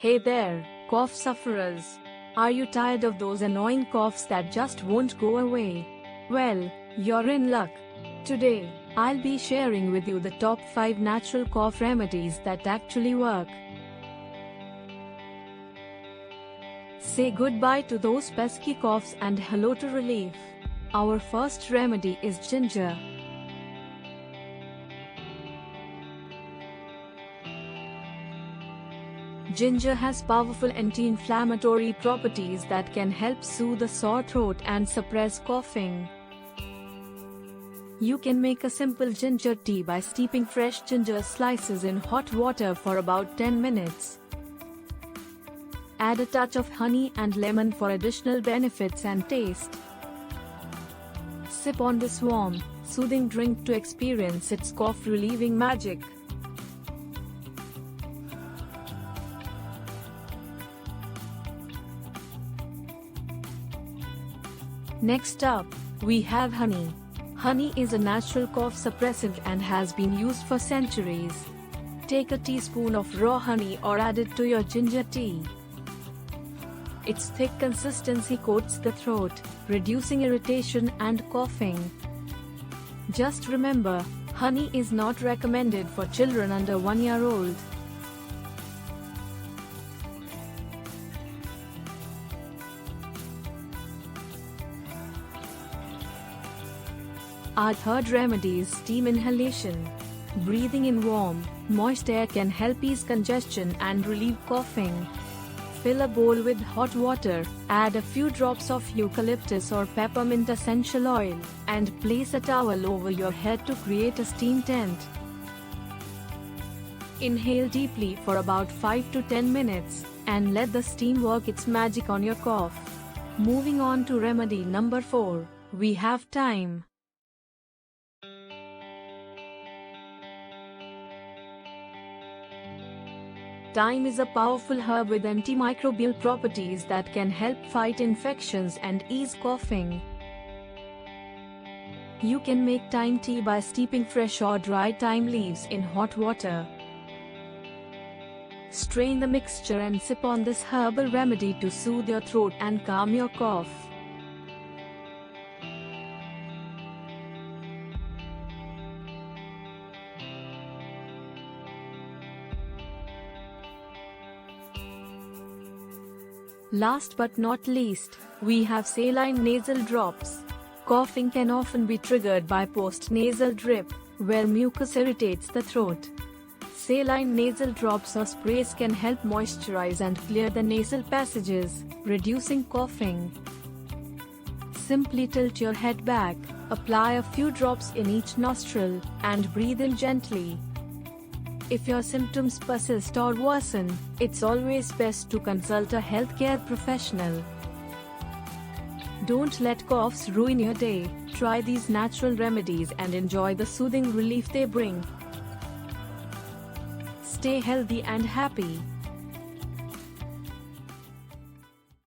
Hey there, cough sufferers. Are you tired of those annoying coughs that just won't go away? Well, you're in luck. Today, I'll be sharing with you the top 5 natural cough remedies that actually work. Say goodbye to those pesky coughs and hello to relief. Our first remedy is ginger. Ginger has powerful anti-inflammatory properties that can help soothe a sore throat and suppress coughing. You can make a simple ginger tea by steeping fresh ginger slices in hot water for about 10 minutes. Add a touch of honey and lemon for additional benefits and taste. Sip on this warm, soothing drink to experience its cough-relieving magic. Next up, we have honey. Honey is a natural cough suppressant and has been used for centuries. Take a teaspoon of raw honey or add it to your ginger tea. Its thick consistency coats the throat, reducing irritation and coughing. Just remember, honey is not recommended for children under 1 year old. Our third remedy is steam inhalation. Breathing in warm, moist air can help ease congestion and relieve coughing. Fill a bowl with hot water, add a few drops of eucalyptus or peppermint essential oil, and place a towel over your head to create a steam tent. Inhale deeply for about 5 to 10 minutes, and let the steam work its magic on your cough. Moving on to remedy number 4, we have thyme. Thyme is a powerful herb with antimicrobial properties that can help fight infections and ease coughing. You can make thyme tea by steeping fresh or dry thyme leaves in hot water. Strain the mixture and sip on this herbal remedy to soothe your throat and calm your cough. Last but not least, we have saline nasal drops. Coughing can often be triggered by post-nasal drip, where mucus irritates the throat. Saline nasal drops or sprays can help moisturize and clear the nasal passages, reducing coughing. Simply tilt your head back, apply a few drops in each nostril, and breathe in gently. If your symptoms persist or worsen, it's always best to consult a healthcare professional. Don't let coughs ruin your day. Try these natural remedies and enjoy the soothing relief they bring. Stay healthy and happy.